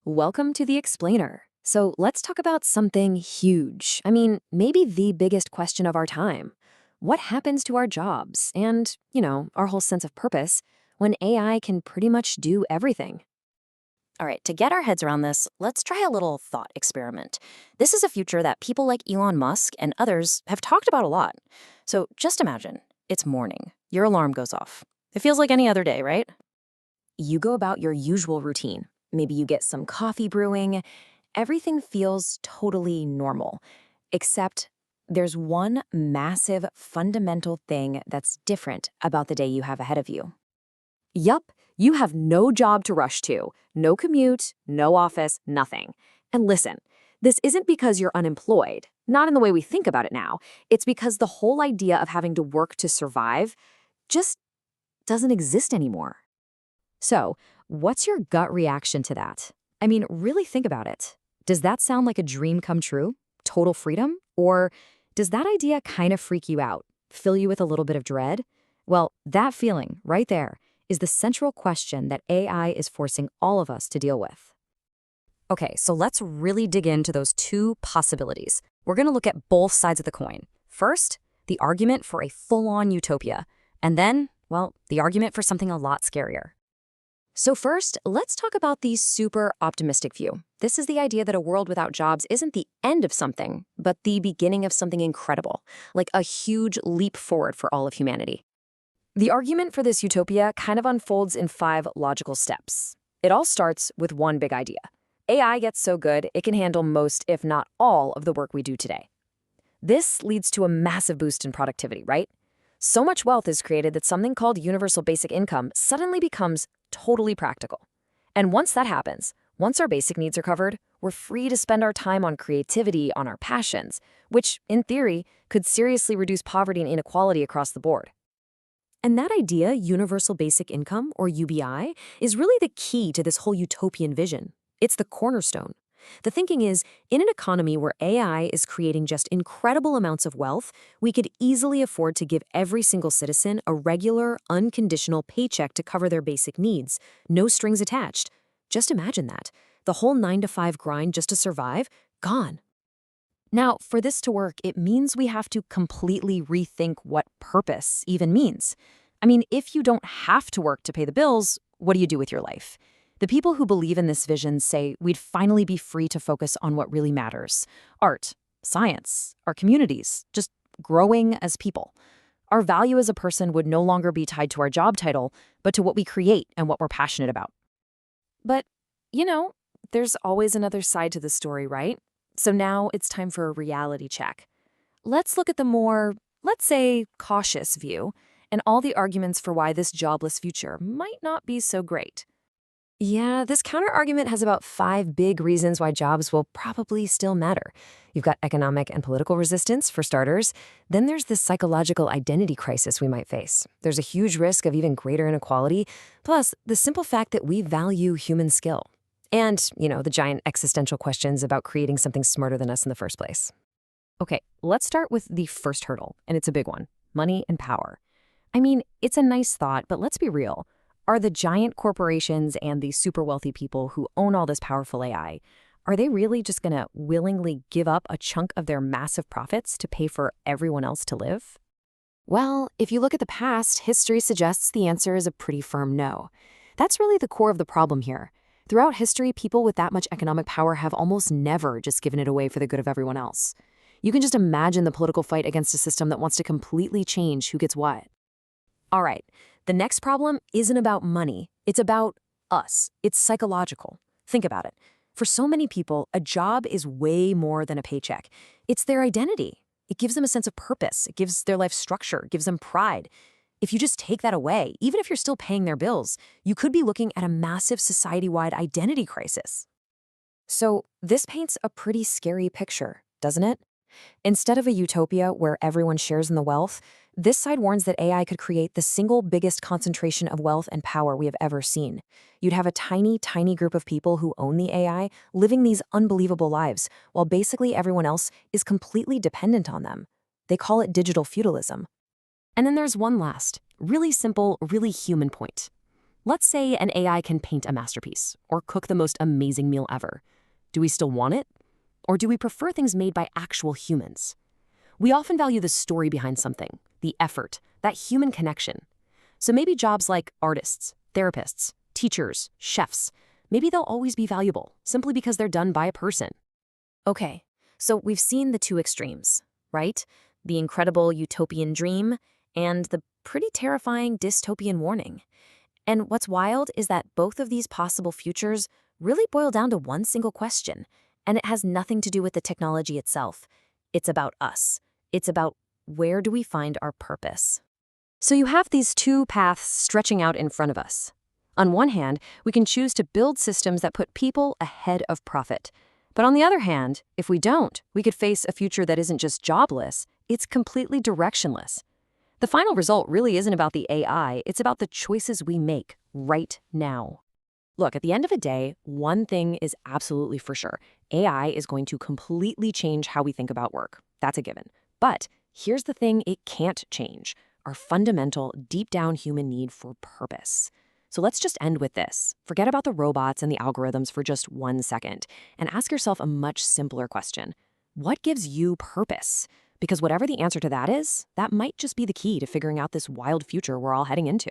Welcome to the Explainer. So let's talk about something huge. Maybe the biggest question of our time. What happens to our jobs and, our whole sense of purpose when AI can pretty much do everything? All right, to get our heads around this, let's try a little thought experiment. This is a future that people like Elon Musk and others have talked about a lot. So just imagine it's morning, your alarm goes off. It feels like any other day, right? You go about your usual routine. Maybe you get some coffee brewing. Everything feels totally normal, except there's one massive fundamental thing that's different about the day you have ahead of you. Yup, you have no job to rush to, no commute, no office, nothing. And listen, this isn't because you're unemployed, not in the way we think about it now. It's because the whole idea of having to work to survive just doesn't exist anymore. So, what's your gut reaction to that? Really think about it. Does that sound like a dream come true? Total freedom? Or does that idea kind of freak you out, fill you with a little bit of dread? Well, that feeling right there is the central question that AI is forcing all of us to deal with. Okay, so let's really dig into those two possibilities. We're going to look at both sides of the coin. First, the argument for a full-on utopia, and then, well, the argument for something a lot scarier. So first, let's talk about the super optimistic view. This is the idea that a world without jobs isn't the end of something, but the beginning of something incredible, like a huge leap forward for all of humanity. The argument for this utopia kind of unfolds in 5 logical steps. It all starts with one big idea. AI gets so good, it can handle most, if not all, of the work we do today. This leads to a massive boost in productivity, right? So much wealth is created that something called universal basic income suddenly becomes totally practical. And once that happens, once our basic needs are covered, we're free to spend our time on creativity, on our passions, which, in theory, could seriously reduce poverty and inequality across the board. And that idea, universal basic income, or UBI, is really the key to this whole utopian vision. It's the cornerstone. The thinking is, in an economy where AI is creating just incredible amounts of wealth, we could easily afford to give every single citizen a regular, unconditional paycheck to cover their basic needs, no strings attached. Just imagine that. The whole 9-to-5 grind just to survive, gone. Now, for this to work, it means we have to completely rethink what purpose even means. If you don't have to work to pay the bills, what do you do with your life? The people who believe in this vision say we'd finally be free to focus on what really matters: art, science, our communities, just growing as people. Our value as a person would no longer be tied to our job title, but to what we create and what we're passionate about. But, there's always another side to the story, right? So now it's time for a reality check. Let's look at the more, let's say, cautious view and all the arguments for why this jobless future might not be so great. Yeah, this counterargument has about 5 big reasons why jobs will probably still matter. You've got economic and political resistance, for starters. Then there's this psychological identity crisis we might face. There's a huge risk of even greater inequality, plus the simple fact that we value human skill. And, the giant existential questions about creating something smarter than us in the first place. Okay, let's start with the first hurdle, and it's a big one: money and power. It's a nice thought, but let's be real. Are the giant corporations and the super wealthy people who own all this powerful AI, are they really just going to willingly give up a chunk of their massive profits to pay for everyone else to live? Well, if you look at the past, history suggests the answer is a pretty firm no. That's really the core of the problem here. Throughout history, people with that much economic power have almost never just given it away for the good of everyone else. You can just imagine the political fight against a system that wants to completely change who gets what. All right, the next problem isn't about money. It's about us. It's psychological. Think about it. For so many people, a job is way more than a paycheck. It's their identity. It gives them a sense of purpose. It gives their life structure. It gives them pride. If you just take that away, even if you're still paying their bills, you could be looking at a massive society-wide identity crisis. So this paints a pretty scary picture, doesn't it? Instead of a utopia where everyone shares in the wealth, this side warns that AI could create the single biggest concentration of wealth and power we have ever seen. You'd have a tiny, tiny group of people who own the AI living these unbelievable lives, while basically everyone else is completely dependent on them. They call it digital feudalism. And then there's one last, really simple, really human point. Let's say an AI can paint a masterpiece or cook the most amazing meal ever. Do we still want it? Or do we prefer things made by actual humans? We often value the story behind something, the effort, that human connection. So maybe jobs like artists, therapists, teachers, chefs, maybe they'll always be valuable simply because they're done by a person. Okay, so we've seen the two extremes, right? The incredible utopian dream and the pretty terrifying dystopian warning. And what's wild is that both of these possible futures really boil down to one single question, and it has nothing to do with the technology itself. It's about us. It's about where do we find our purpose. So you have these two paths stretching out in front of us. On one hand, we can choose to build systems that put people ahead of profit. But on the other hand, if we don't, we could face a future that isn't just jobless, it's completely directionless. The final result really isn't about the AI, it's about the choices we make right now. Look, at the end of the day, one thing is absolutely for sure. AI is going to completely change how we think about work. That's a given. But here's the thing it can't change: our fundamental, deep-down human need for purpose. So let's just end with this. Forget about the robots and the algorithms for just 1 second and ask yourself a much simpler question. What gives you purpose? Because whatever the answer to that is, that might just be the key to figuring out this wild future we're all heading into.